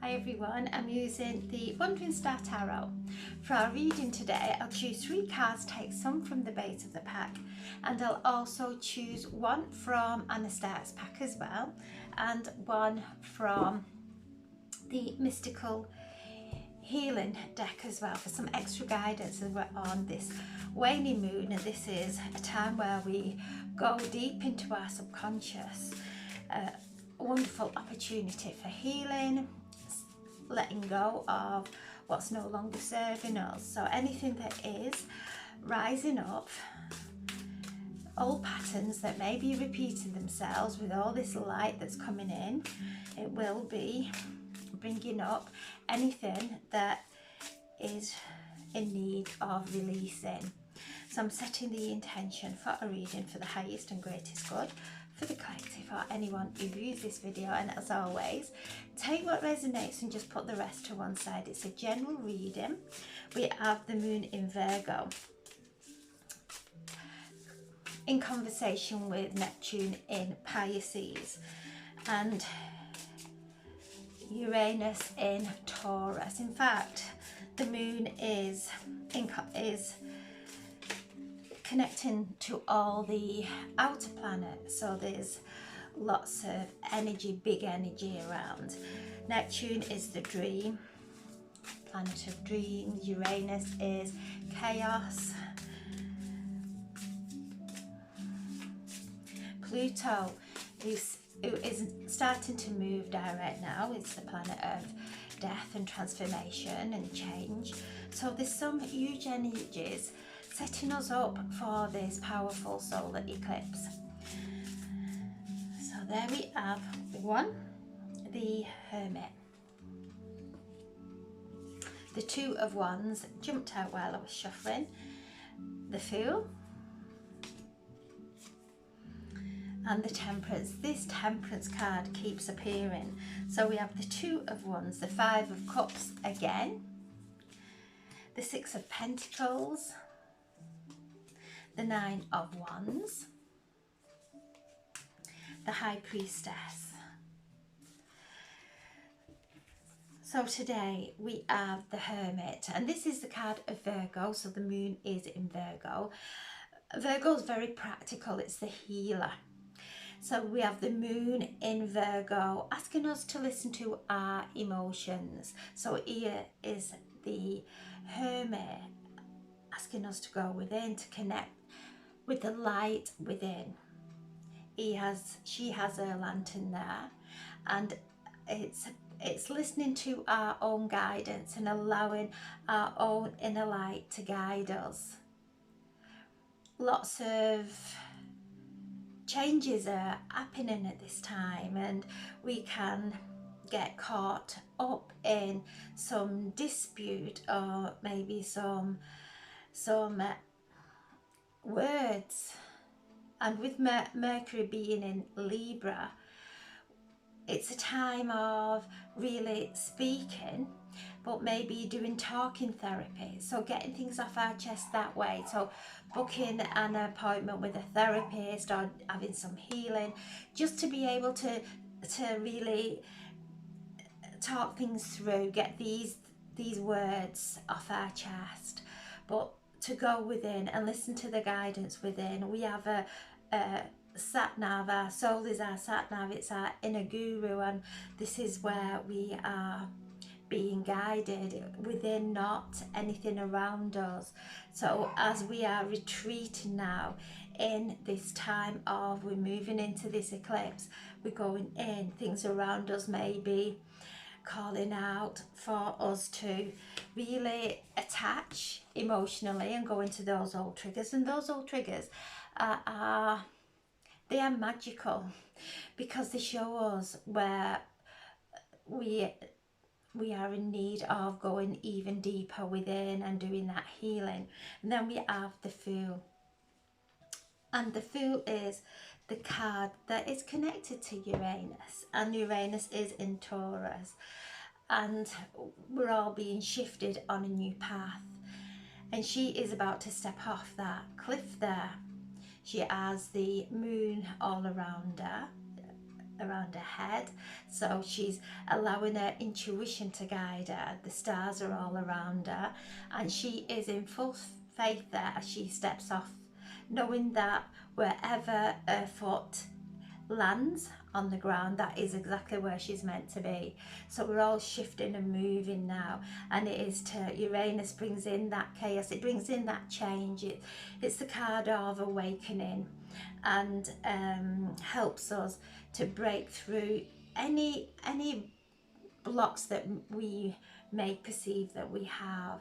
Hi everyone, I'm using the Wandering Star Tarot. For our reading today, I'll choose 3 cards, take some from the base of the pack, and I'll also choose one from Anastar's pack as well, and one from the Mystical Healing deck as well for some extra guidance as we're on this waning moon, and this is a time where we go deep into our subconscious. A wonderful opportunity for healing, letting go of what's no longer serving us. So anything that is rising up, old patterns that may be repeating themselves, with all this light that's coming in, it will be bringing up anything that is in need of releasing. So I'm setting the intention for a reading for the highest and greatest good for the collective or anyone who views this video, and as always, take what resonates and just put the rest to one side. It's a general reading. We have the moon in Virgo in conversation with Neptune in Pisces and Uranus in Taurus. In fact, the moon is connecting to all the outer planets, so there's lots of energy, big energy around. Neptune is the dream, planet of dreams. Uranus is chaos. Pluto, who is starting to move direct now, it's the planet of death and transformation and change. So there's some huge energies setting us up for this powerful solar eclipse. So there we have the one, the Hermit. The Two of Wands jumped out while I was shuffling. The Fool. And the Temperance. This Temperance card keeps appearing. So we have the Two of Wands, the Five of Cups again, the Six of Pentacles, the Nine of Wands, the High Priestess. So today we have the Hermit, and this is the card of Virgo, so the moon is in Virgo. Virgo is very practical, it's the healer. So we have the moon in Virgo asking us to listen to our emotions. So here is the Hermit asking us to go within, to connect with the light within. She has her lantern there, and it's listening to our own guidance and allowing our own inner light to guide us. Lots of changes are happening at this time, and we can get caught up in some dispute or maybe some words. And with Mercury being in Libra, it's a time of really speaking, but maybe doing talking therapy, so getting things off our chest that way. So booking an appointment with a therapist or having some healing, just to be able to really talk things through, get these words off our chest, but to go within and listen to the guidance within. We have a sat nav. Our soul is our sat nav, it's our inner guru, and this is where we are being guided within, not anything around us. So as we are retreating now in this time of, we're moving into this eclipse, we're going in, things around us may be calling out for us to really attach emotionally and go into those old triggers. And those old triggers are magical, because they show us where we are in need of going even deeper within and doing that healing. And then we have the Fool, and the Fool is the card that is connected to Uranus, and Uranus is in Taurus, and we're all being shifted on a new path, and she is about to step off that cliff there. She has the moon all around her, around her head. So she's allowing her intuition to guide her. The stars are all around her, and she is in full faith there as she steps off, knowing that wherever her foot lands on the ground, that is exactly where she's meant to be. So we're all shifting and moving now, and it is to Uranus brings in that chaos, it brings in that change. It's the card of awakening, and helps us to break through any blocks that we may perceive that we have,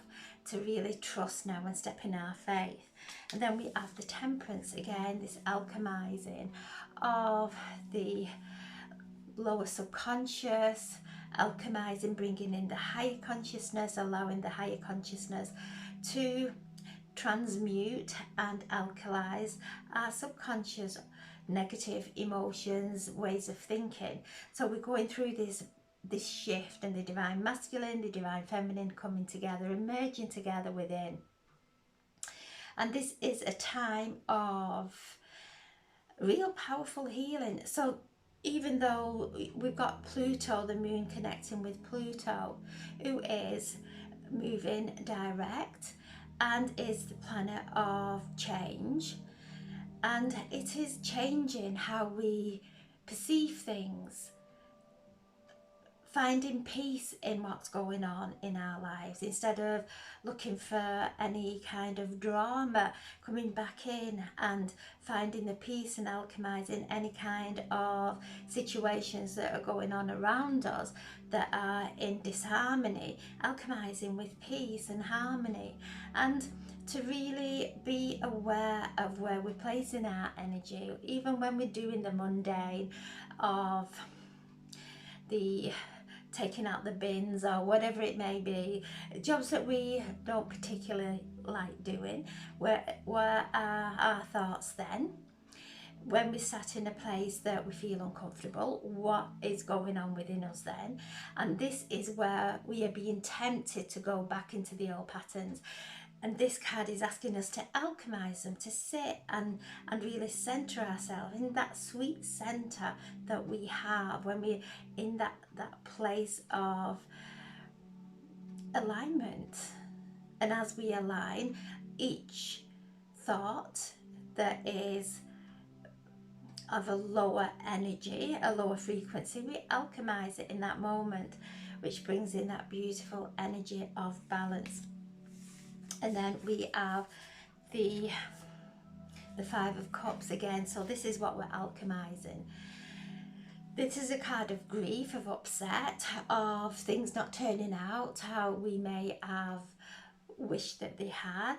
to really trust now and step in our faith. And then we have the Temperance again, this alchemizing of the lower subconscious, alchemizing, bringing in the higher consciousness, allowing the higher consciousness to transmute and alkalize our subconscious negative emotions, ways of thinking. So we're going through this shift, and the divine masculine, the divine feminine coming together and merging together within. And this is a time of real powerful healing. So even though we've got Pluto, the moon connecting with Pluto, who is moving direct and is the planet of change, and it is changing how we perceive things, finding peace in what's going on in our lives instead of looking for any kind of drama, coming back in and finding the peace and alchemizing any kind of situations that are going on around us that are in disharmony, alchemizing with peace and harmony, and to really be aware of where we're placing our energy, even when we're doing the mundane of the taking out the bins or whatever it may be, jobs that we don't particularly like doing. Where are our thoughts then? When we're sat in a place that we feel uncomfortable, what is going on within us then? And this is where we are being tempted to go back into the old patterns. And this card is asking us to alchemize them, to sit and really center ourselves in that sweet center that we have when we're in that place of alignment. And as we align, each thought that is of a lower energy, a lower frequency, we alchemize it in that moment, which brings in that beautiful energy of balance. And then we have the Five of Cups again. So this is what we're alchemizing. This is a card of grief, of upset, of things not turning out how we may have wished that they had,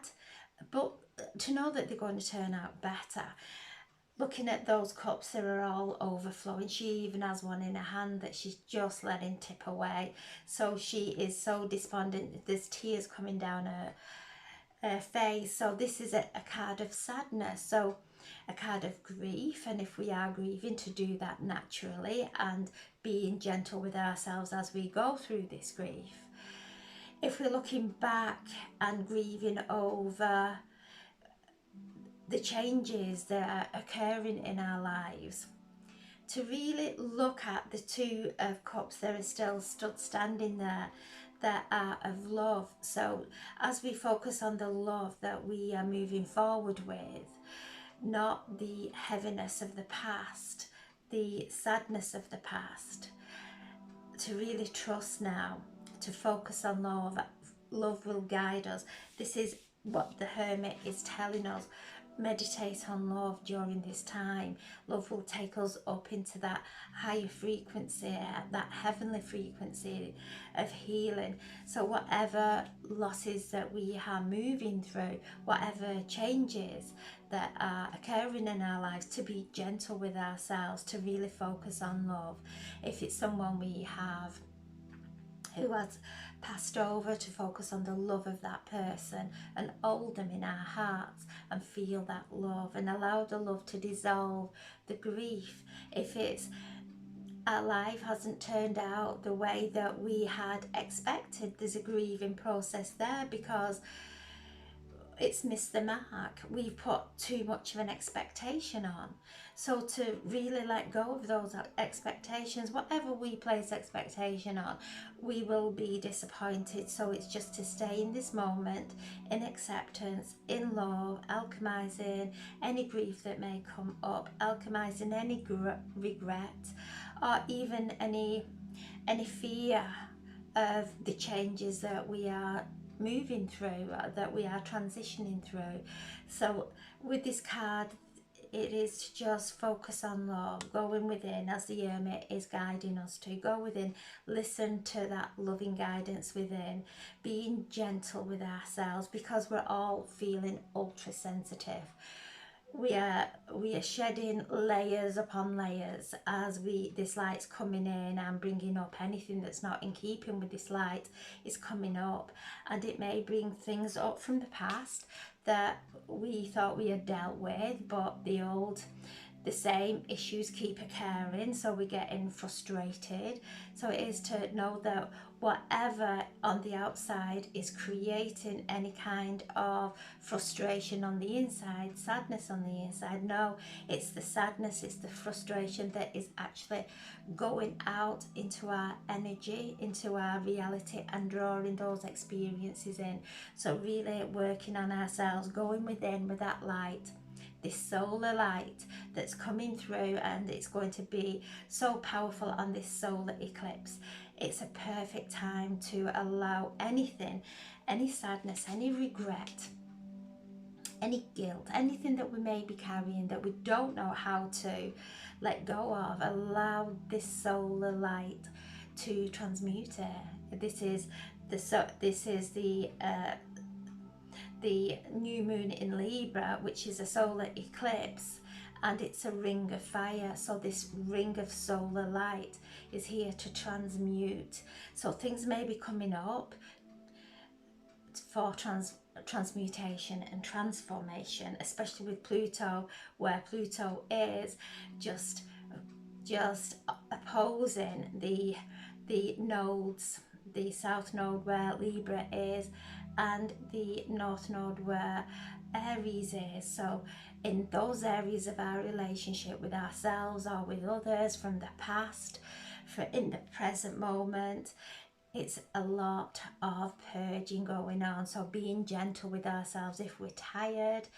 but to know that they're going to turn out better. Looking at those cups, they are all overflowing. She even has one in her hand that she's just letting tip away. So she is so despondent. There's tears coming down her face. So this is a card of sadness, so a card of grief. And if we are grieving, to do that naturally and being gentle with ourselves as we go through this grief. If we're looking back and grieving over the changes that are occurring in our lives, to really look at the Two of Cups that are still stood standing there, that are of love. So as we focus on the love that we are moving forward with, not the heaviness of the past, the sadness of the past, to really trust now, to focus on love. Love will guide us. This is what the Hermit is telling us. Meditate on love during this time. Love will take us up into that higher frequency, that heavenly frequency of healing. So whatever losses that we are moving through, whatever changes that are occurring in our lives, to be gentle with ourselves, to really focus on love. If it's someone we have who has passed over, to focus on the love of that person and hold them in our hearts and feel that love and allow the love to dissolve the grief. If it's our life hasn't turned out the way that we had expected, there's a grieving process there, because it's missed the mark. We've put too much of an expectation on. So to really let go of those expectations, whatever we place expectation on, we will be disappointed. So it's just to stay in this moment, in acceptance, in love, alchemizing any grief that may come up, alchemizing any regret, or even any fear of the changes that we are moving through, that we are transitioning through. So with this card, it is to just focus on love, going within, as the Hermit is guiding us to go within, listen to that loving guidance within, being gentle with ourselves, because we're all feeling ultra sensitive. We are shedding layers upon layers as this light's coming in and bringing up anything that's not in keeping with this light is coming up, and it may bring things up from the past that we thought we had dealt with, but the same issues keep occurring, so we're getting frustrated. So it is to know that whatever on the outside is creating any kind of frustration on the inside, sadness on the inside, no, it's the sadness, it's the frustration that is actually going out into our energy, into our reality, and drawing those experiences in. So really working on ourselves, going within with that light, this solar light that's coming through, and it's going to be so powerful on this solar eclipse. It's a perfect time to allow anything, any sadness, any regret, any guilt, anything that we may be carrying that we don't know how to let go of, allow this solar light to transmute it. This is the new moon in Libra, which is a solar eclipse, and it's a ring of fire. So this ring of solar light is here to transmute. So things may be coming up for transmutation and transformation, especially with Pluto, where Pluto is just opposing the nodes, the south node where Libra is, and the north node where Aries is. So in those areas of our relationship with ourselves or with others from the past, in the present moment, it's a lot of purging going on. So being gentle with ourselves if we're tired,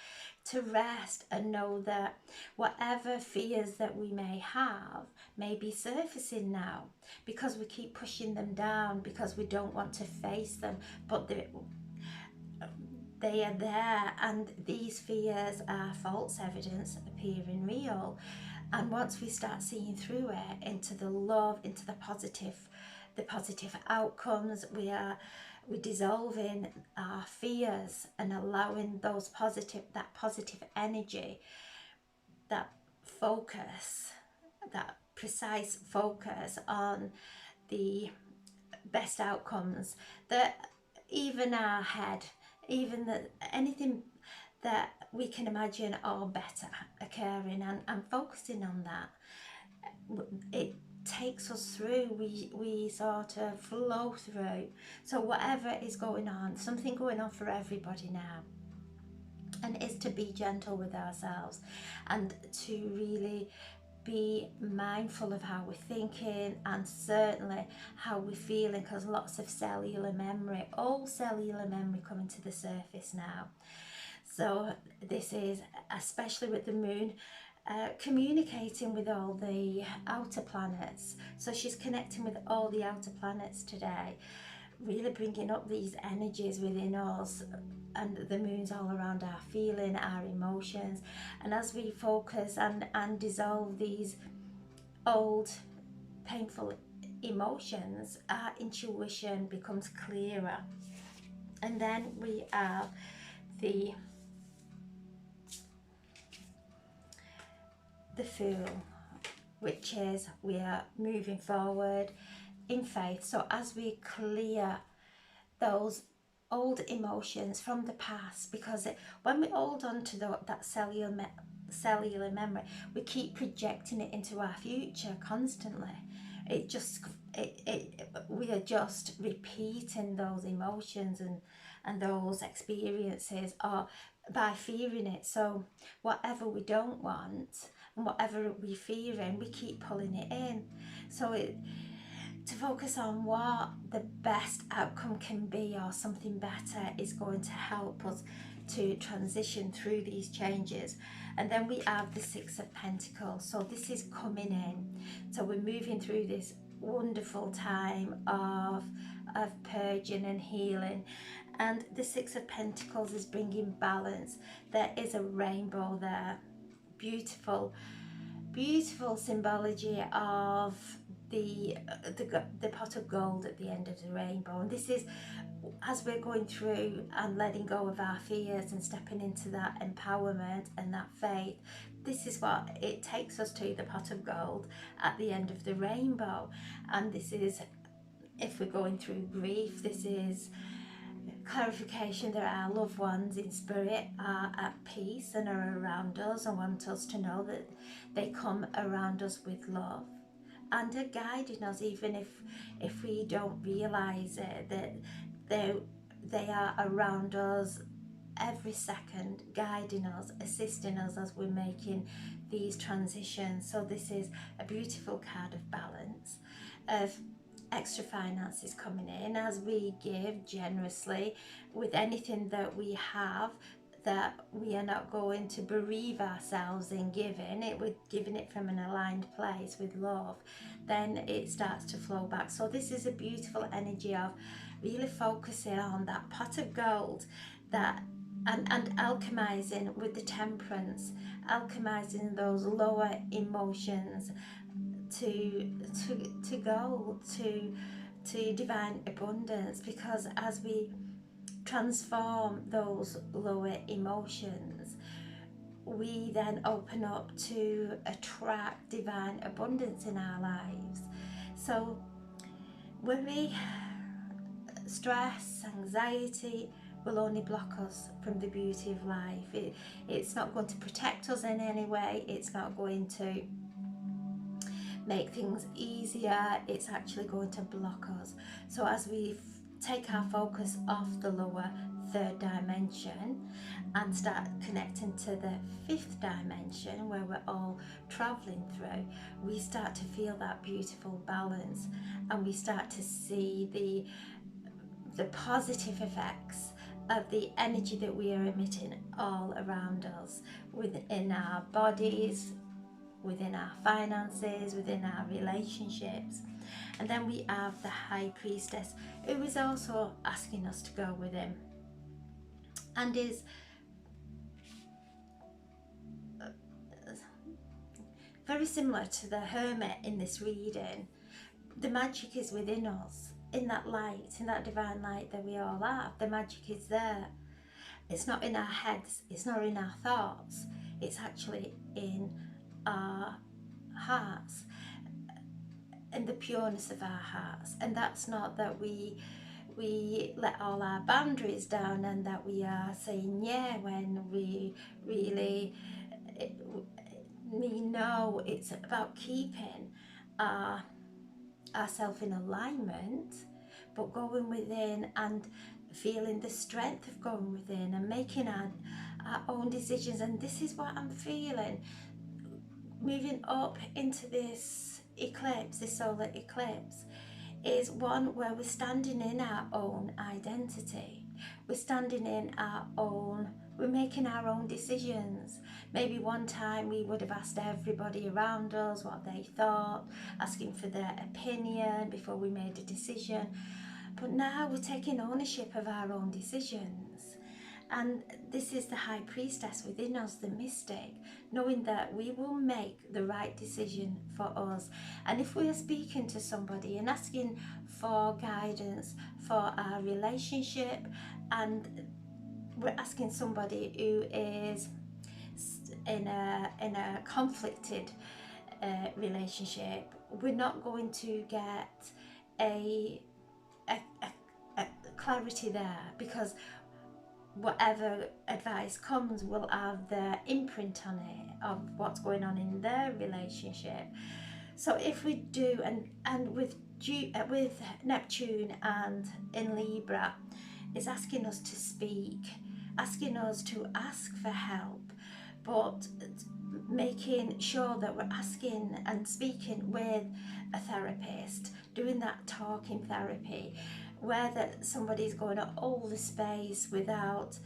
to rest and know that whatever fears that we may have may be surfacing now, because we keep pushing them down because we don't want to face them, but they are there, and these fears are false evidence appearing real. And once we start seeing through it into the love, into the positive outcomes, we're dissolving our fears and allowing that positive energy, that focus, that precise focus on the best outcomes, that even our head, even anything that we can imagine or better occurring, and focusing on that, it takes us through. We sort of flow through. So whatever is going on, something going on for everybody now, and is to be gentle with ourselves and to really be mindful of how we're thinking, and certainly how we're feeling, because lots of old cellular memory coming to the surface now. So this is, especially with the moon, communicating with all the outer planets. So she's connecting with all the outer planets today, really bringing up these energies within us, and the moon's all around our feeling, our emotions. And as we focus and dissolve these old painful emotions, our intuition becomes clearer. And then we have the Fool, which is we are moving forward in faith. So as we clear those old emotions from the past, because when we hold on to that cellular memory, we keep projecting it into our future constantly. We are just repeating those emotions and those experiences, or by fearing it. So whatever we don't want and whatever we're fearing, we keep pulling it in. So to focus on what the best outcome can be, or something better, is going to help us to transition through these changes. And then we have the Six of Pentacles. So this is coming in. So we're moving through this wonderful time of purging and healing. And the Six of Pentacles is bringing balance. There is a rainbow there. Beautiful, beautiful symbology of the pot of gold at the end of the rainbow. And this is as we're going through and letting go of our fears and stepping into that empowerment and that faith. This is what it takes us to, the pot of gold at the end of the rainbow. And this is, if we're going through grief, this is clarification that our loved ones in spirit are at peace and are around us and want us to know that they come around us with love and are guiding us, even if we don't realize it, that they are around us every second, guiding us, assisting us as we're making these transitions. So this is a beautiful card of balance, of extra finances coming in as we give generously with anything that we have, that we are not going to bereave ourselves in giving it. We're giving it from an aligned place with love, then it starts to flow back. So this is a beautiful energy of really focusing on that pot of gold, that and alchemizing with the Temperance, alchemizing those lower emotions to gold, to divine abundance. Because as we transform those lower emotions, we then open up to attract divine abundance in our lives. So worry, stress, anxiety will only block us from the beauty of life. It's not going to protect us in any way. It's not going to make things easier. It's actually going to block us. So as we take our focus off the lower third dimension and start connecting to the fifth dimension, where we're all traveling through, we start to feel that beautiful balance, and we start to see the positive effects of the energy that we are emitting all around us, within our bodies, within our finances, within our relationships. And then we have the High Priestess, who is also asking us to go with him, and is very similar to the Hermit in this reading. The magic is within us, in that light, in that divine light that we all have. The magic is there. It's not in our heads, it's not in our thoughts, it's actually in our hearts, and the pureness of our hearts. And that's not that we let all our boundaries down and that we are saying yeah when we really mean no. It's about keeping ourselves in alignment, but going within and feeling the strength of going within and making our own decisions. And this is what I'm feeling moving up into this eclipse, this solar eclipse, is one where we're standing in our own identity. We're standing in our own, we're making our own decisions. Maybe one time we would have asked everybody around us what they thought, asking for their opinion before we made a decision. But now we're taking ownership of our own decisions. And this is the High Priestess within us, the mystic, knowing that we will make the right decision for us. And if we are speaking to somebody and asking for guidance for our relationship, and we're asking somebody who is in a conflicted relationship, we're not going to get a clarity there, because whatever advice comes will have their imprint on it of what's going on in their relationship. So if we do, and with with Neptune and in Libra, is asking us to speak, asking us to ask for help, but making sure that we're asking and speaking with a therapist, doing that talking therapy, where that somebody's going to hold the space without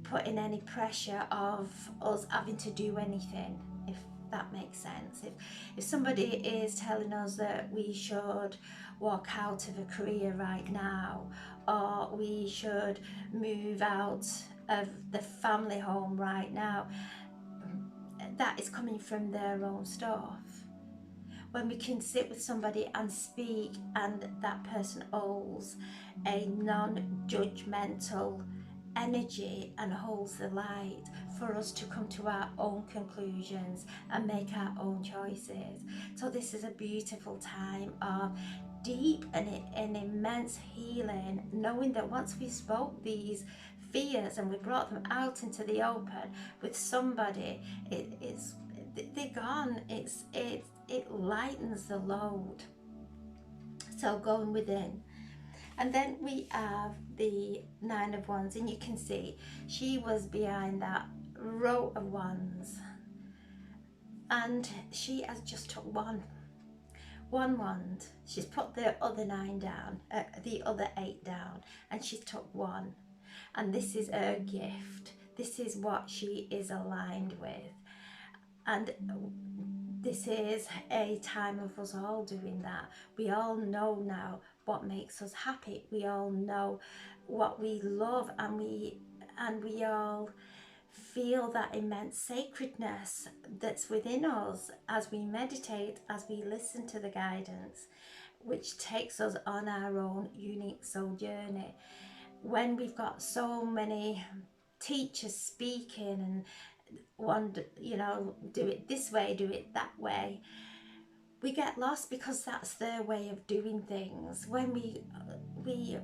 putting any pressure of us having to do anything, if that makes sense. If somebody is telling us that we should walk out of a career right now, or we should move out of the family home right now, that is coming from their own stuff. When we can sit with somebody and speak, and that person holds a non-judgmental energy and holds the light for us to come to our own conclusions and make our own choices. So this is a beautiful time of deep and immense healing, knowing that once we spoke these fears and we brought them out into the open with somebody, they're gone. It lightens the load. So going within. And then we have the Nine of Wands, and you can see she was behind that row of wands, and she has just took one wand. She's put the other 9 down, the other 8 down, and she's took one. And this is her gift. This is what she is aligned with. And this is a time of us all doing that. We all know now what makes us happy. We all know what we love, and we all feel that immense sacredness that's within us as we meditate, as we listen to the guidance, which takes us on our own unique soul journey. When we've got so many teachers speaking and do it this way, do it that way, we get lost because that's their way of doing things. When we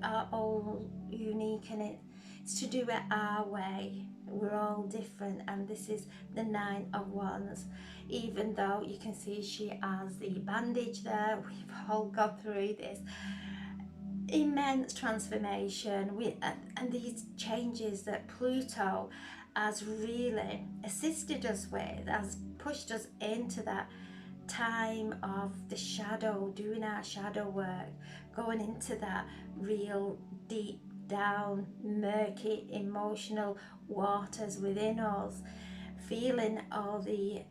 are all unique, and it's to do it our way. We're all different, and this is the 9 of Wands. Even though you can see she has the bandage there, we've all gone through this immense transformation and these changes that Pluto has really assisted us with, has pushed us into that time of the shadow, doing our shadow work, going into that real deep down murky emotional waters within us, feeling all the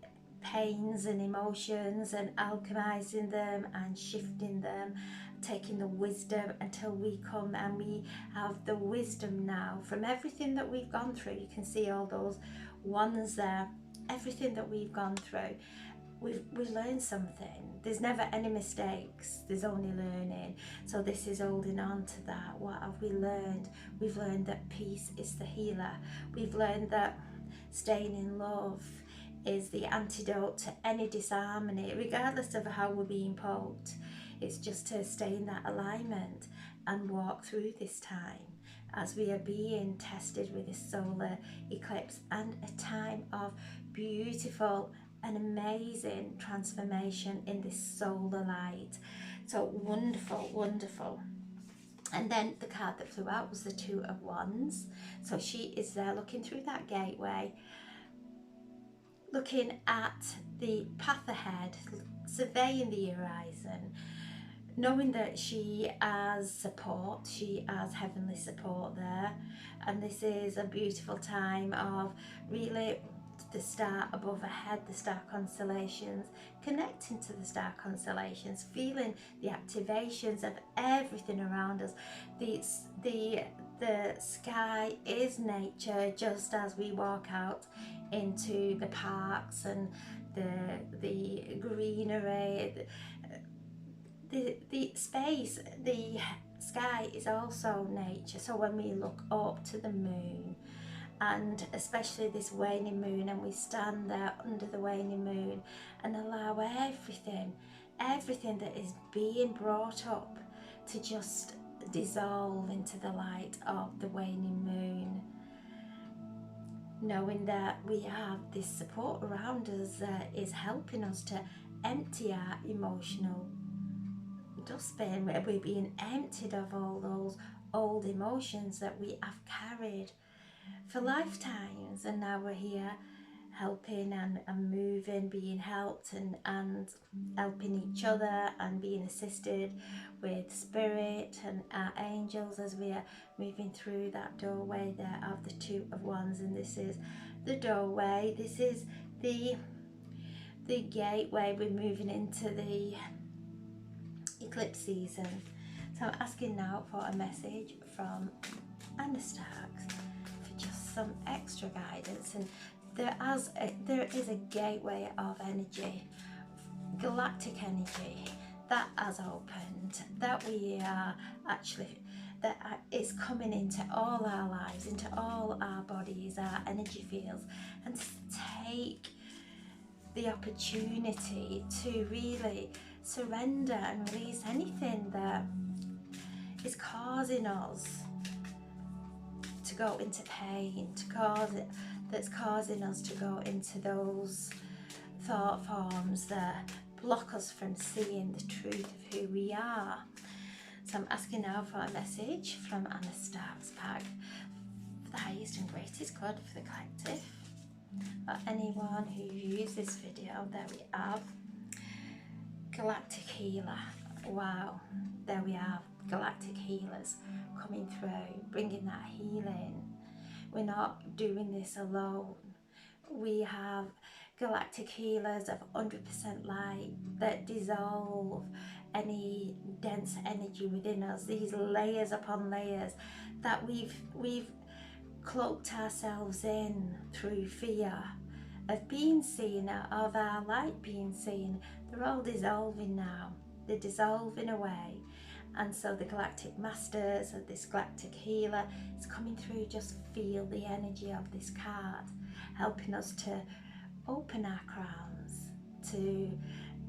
pains and emotions and alchemizing them and shifting them, taking the wisdom until we come and we have the wisdom now from everything that we've gone through. You can see all those ones there, everything that we've gone through. We've learned something. There's never any mistakes, there's only learning. So this is holding on to that. What have we learned? We've learned that peace is the healer. We've learned that staying in love is the antidote to any disharmony, regardless of how we're being poked. It's just to stay in that alignment and walk through this time as we are being tested with this solar eclipse, and a time of beautiful and amazing transformation in this solar light. So wonderful, wonderful. And then the card that flew out was the 2 of Wands. So she is there looking through that gateway, looking at the path ahead, surveying the horizon, knowing that she has support, she has heavenly support there. And this is a beautiful time of really the star above her head, the star constellations, connecting to the star constellations, feeling the activations of everything around us. The sky is nature, just as we walk out into the parks and the greenery, the space, the sky is also nature. So when we look up to the moon, and especially this waning moon, and we stand there under the waning moon and allow everything that is being brought up to just dissolve into the light of the waning moon, knowing that we have this support around us that is helping us to empty our emotional dustbin, where we're being emptied of all those old emotions that we have carried for lifetimes, and now we're here helping and moving, being helped and helping each other and being assisted with spirit and our angels as we are moving through that doorway there of the Two of Wands. And this is the doorway, this is the gateway. We're moving into the eclipse season. So I'm asking now for a message from Anna Starks for just some extra guidance. And there is a gateway of energy, galactic energy, that has opened, that we are actually, that is coming into all our lives, into all our bodies, our energy fields, and to take the opportunity to really surrender and release anything that is causing us to go into pain, that's causing us to go into those thought forms that block us from seeing the truth of who we are. So I'm asking now for a message from Anna Starks pack for the highest and greatest good for the collective. For anyone who views this video, there we have Galactic Healer. Wow, there we have Galactic Healers coming through, bringing that healing. We're not doing this alone. We have Galactic Healers of 100% light that dissolve any dense energy within us, these layers upon layers that we've cloaked ourselves in through fear of being seen, of our light being seen. They're all dissolving now. They're dissolving away. And so the Galactic Masters of this Galactic Healer is coming through. Just feel the energy of this card, helping us to open our crowns, to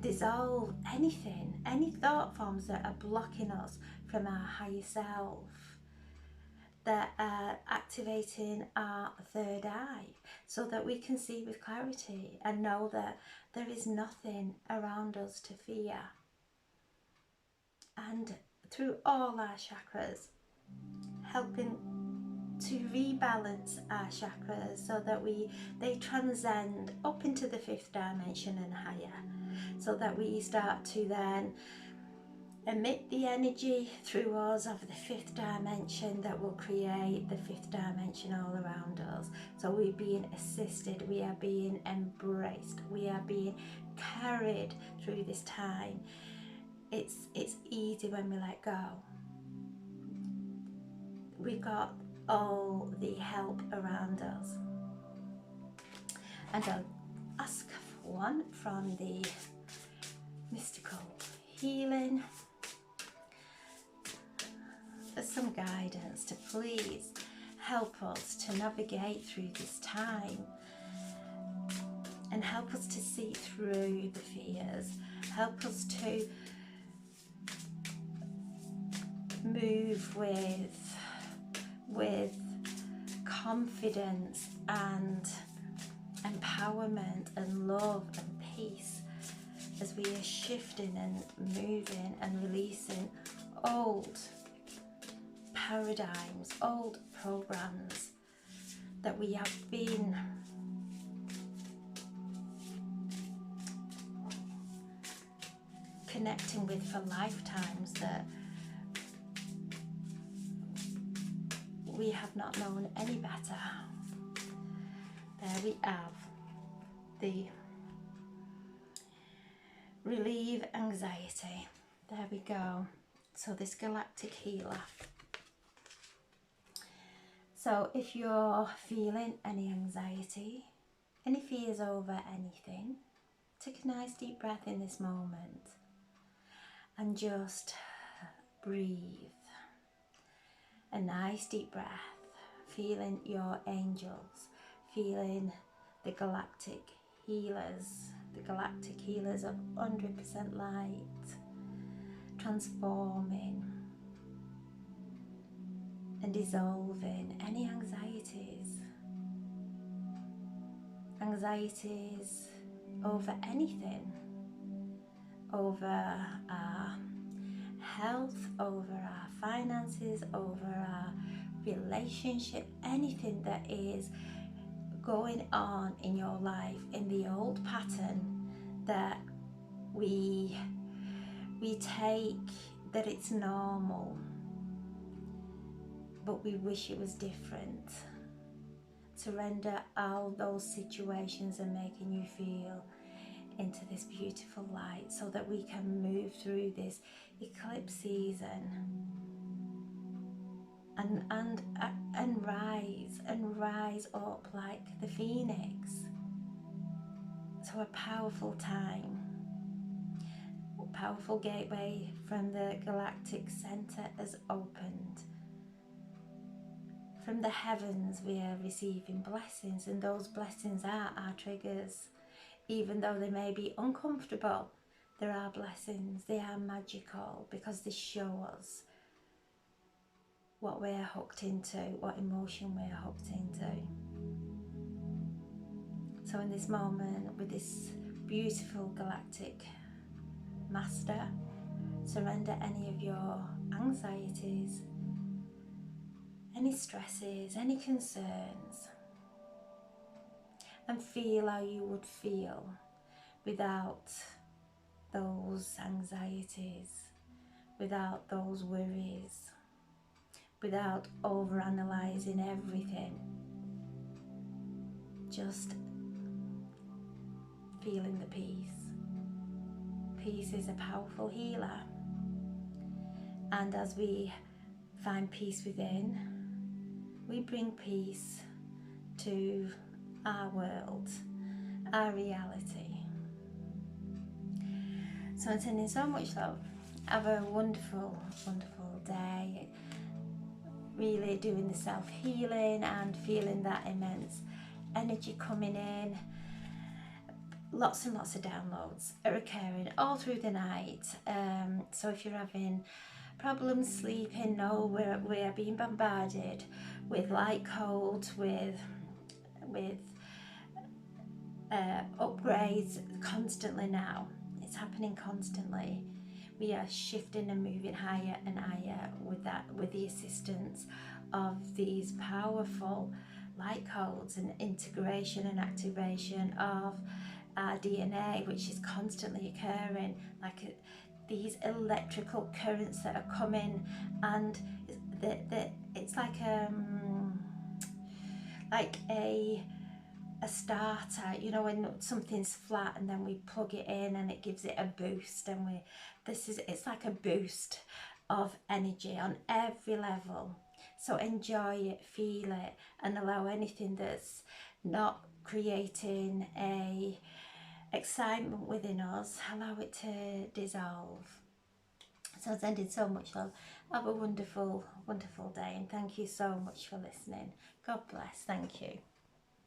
dissolve anything, any thought forms that are blocking us from our higher self, that are activating our third eye, so that we can see with clarity and know that there is nothing around us to fear. And through all our chakras, helping to rebalance our chakras so that they transcend up into the fifth dimension and higher, so that we start to then emit the energy through us of the fifth dimension that will create the fifth dimension all around us. So we're being assisted, we are being embraced, we are being carried through this time. It's easy when we let go. We've got all the help around us. And I'll ask for one from the mystical healing for some guidance to please help us to navigate through this time and help us to see through the fears, help us to move with confidence and empowerment and love and peace as we are shifting and moving and releasing old paradigms, old programs that we have been connecting with for lifetimes, that we have not known any better. There we have the relieve anxiety. There we go. So this Galactic Healer. So if you're feeling any anxiety, any fears over anything, take a nice deep breath in this moment and just breathe. A nice deep breath, feeling your angels, feeling the galactic healers of 100% light, transforming and dissolving any anxieties over anything, over our health, over our finances, over our relationship, anything that is going on in your life in the old pattern that we take that it's normal, but we wish it was different. Surrender all those situations and making you feel into this beautiful light so that we can move through this eclipse season and rise up like the phoenix. So a powerful time, a powerful gateway from the galactic center has opened. From the heavens we are receiving blessings, and those blessings are our triggers. Even though they may be uncomfortable, there are blessings. They are magical because they show us what we're hooked into, what emotion we're hooked into. So in this moment, with this beautiful galactic master, surrender any of your anxieties, any stresses, any concerns, and feel how you would feel without those anxieties, without those worries, without overanalyzing everything. Just feeling the peace. Peace is a powerful healer. And as we find peace within, we bring peace to our world, our reality. So I'm sending so much love. Have a wonderful, wonderful day. Really doing the self-healing and feeling that immense energy coming in. Lots and lots of downloads are occurring all through the night. So if you're having problems sleeping, know we're being bombarded with light codes, with upgrades constantly now. It's happening constantly. We are shifting and moving higher and higher with the assistance of these powerful light codes and integration and activation of our DNA, which is constantly occurring, like these electrical currents that are coming, and it's like a starter, you know, when something's flat and then we plug it in and it gives it a boost, and it's like a boost of energy on every level. So enjoy it, feel it, and allow anything that's not creating a excitement within us, allow it to dissolve. So I'm sending so much love. Have a wonderful, wonderful day, and thank you so much for listening. God bless. Thank you.